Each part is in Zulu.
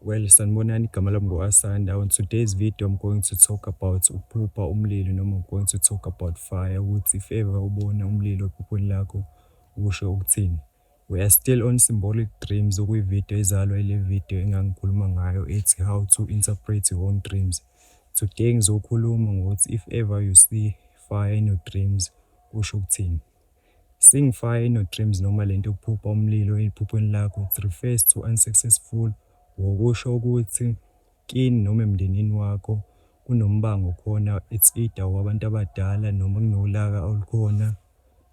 Well, sanibonani, igama lami ngu-Asanda. On today's video, I'm going to talk about ukuphupha umlilo noma I'm going to talk about fire, ukuthi if ever ubona umlilo ephupheni lakho kusho ukuthini. We are still on symbolic dreams, okuyividiyo ezalwa ile video engangikhuluma ngayo ethi how to interpret your own dreams. Today ngizokhuluma ngokuthi if ever you see fire in your dreams kusho ukuthini. Seeing fire in your dreams noma lento yokuphupha umlilo ephupheni lakho, it refers to unsuccessful, okusho ukuthi kini noma emndenini wakho kunombango khona, it's either wabantu abadala noma kunolaka olukhona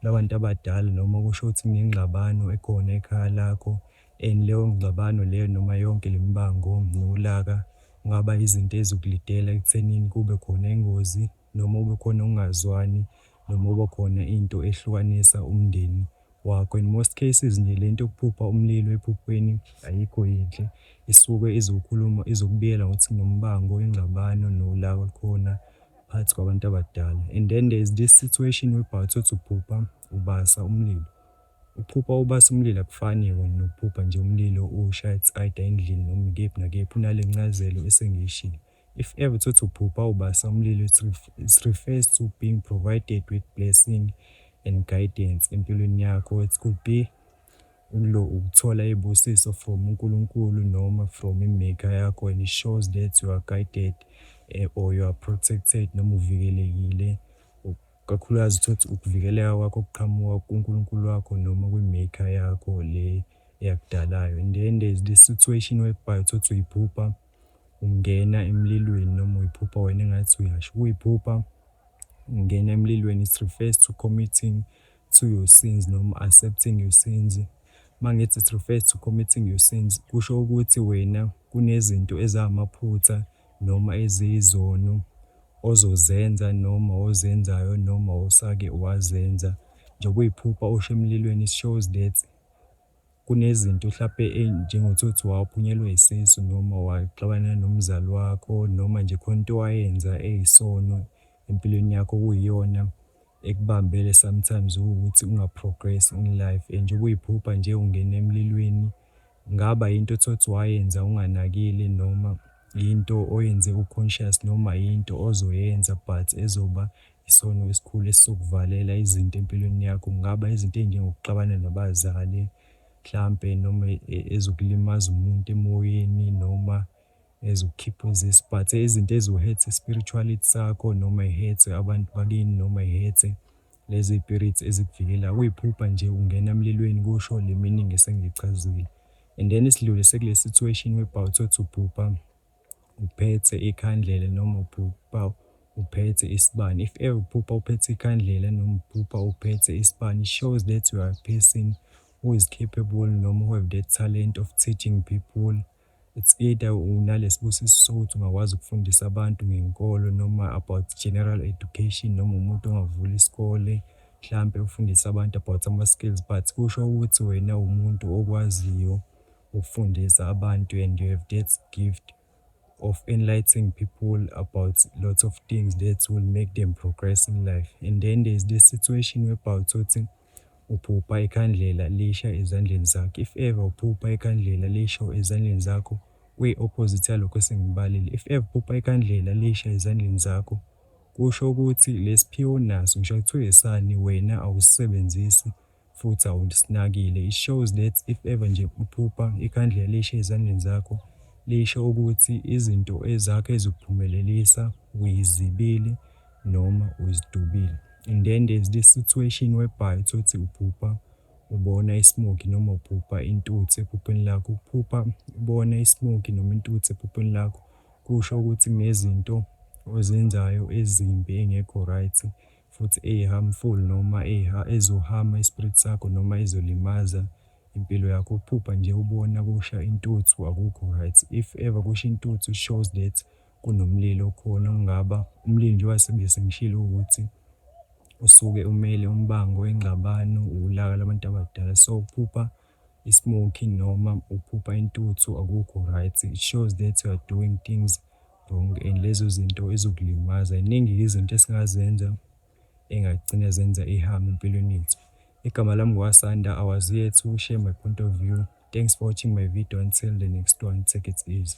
labantu abadala, noma kusho ukuthi kunengxabano ekhona ekhaya lakho, and leyo ngxabano leyo noma yonke lembango nolaka kungaba izinto ezokulidela ekuthenini kube khona ingozi noma kube khona ungazwani noma kube khona into ehlukanisa umndeni wakho. In most cases nje lento yokuphupha umlilo ephupheni ayikho yinhle, isuke izokubiyela ngokuthi kunombango, ingxabano nolaka olukhona phakathi kwabantu abadala. And then there's this situation whereby uthi uphupha ubasa umlilo. Ukuphupha ubasa umlilo akufani nokuphupha nje umlilo ushaya either endlini noma ikephi nakephi, unale ncazelo esengiyishilo. If ever uthi uphupha ubasa umlilo, it refers to being provided with blessing and guidance empilweni yakho. It could be ukuthola ibusiso from uNkulunkulu noma from imaker yakho, and it shows that you are guided or you are protected noma uvikelekile. Kakhulukazi uthi ukuvikeleka kwakho kuqhamuka kuNkulunkulu wakho noma kwimaker yakho le eyakudalayo. And then there's this situation whereby uthi uyiphupha ungena emlilweni noma uyiphupha wena engathi uyasho. Uyiphupha ungena emlilweni, it refers to committing to your sins noma accepting your sins. Mangithi it refers to committing your sins, kusho ukuthi wena kunezinto ezamaphutha noma eziyizono ozozenza noma ozenzayo noma osake wazenza. Njengoba uyiphupha usho emlilweni, it shows that kunezinto mhlawumbe njengokuthi waphunyelwa isisu noma waxabana nomzali wakho noma nje khona into wayenza eyisono empilweni yakho okuyiyona ekubambele sometimes ukuthi ungaprogress in life. And njengoba uyiphupha nje ungena emlilweni, ngaba into othi wayenza unganakile noma into oyenze uconscious noma into ozoyenza but ezoba isono esikhulu esizokuvalela izinto empilweni yakho. Kungaba izinto ezinjengokuxabana nabazali mhlampe noma ezokulimaza umuntu emoyeni noma ezokukhipha uzisi, but izinto eziwu-hurt spirituality sakho noma i-hurt abantu bakini noma i-hurt lezi spirits ezikuvikela. Uyiphupha nje ungena emlilweni kusho le meaning esengiyichazile. And then isidlule sekule situation whereby uthi uphupha uphethe ikhandlela noma uphupha uphethe isibani. If ever uphupha uphethe ikhandlela noma uphupha uphethe isibani, shows that you are a person who is capable noma who have the talent of teaching people. It's either unalesibusiso sokuthi ungakwazi ukufundisa abantu ngenkolo noma about general education, noma umuntu ongavula isikole mhlampe ufundise abantu about ama-skills, but kusho ukuthi wena umuntu okwaziyo ukufundisa abantu and you have that gift of enlightening people about lots of things that will make them progress in life. And then there's this situation whereby uthi uphupha ikhandlela lisha ezandleni zakho. If ever uphupha ikhandlela lisho ezandleni zakho, kwi-opposite yalokho esengibalile. If ever uphupha ikhandlela lisha ezandleni zakho, kusho ukuthi lesiphiwo naso ngisho kuthiwa isani wena awusisebenzisi futhi awusinakile. It shows that if ever nje uphupha ikhandlela lisha ezandleni zakho, lisho ukuthi izinto ezakho ezikuphumelelisa uyizibile noma uzidubile. And then there's this situation whereby uthi uphupha ubona ismoke noma uphupha intuthu ephupheni lakho. Uphupha ubona ismoke noma intuthu ephupheni lakho kusho ukuthi kunezinto ozenzayo ezimbi engekho right futhi eyi-harmful noma ezohama ispirit sakho noma ezolimaza impilo yakho. Uphupha nje ubona kusha intuthu akukho right. If ever kusha intuthu, shows that kunomlilo khona, kungaba umlilo nje wasebese ngishilo ukuthi usuke umele umbango wengxabano, ulaka labantu abadala. So uphupha ismoke noma uphupha intuthu akukho right. It shows that you are doing things wrong and lezo zinto ezokulimaza. Iningi izinto esingazenza engagcina zenza ihame empilweni yethu. Igama lami ngu-Asanda. I was here to share my point of view. Thanks for watching my video. Until the next one, take it easy.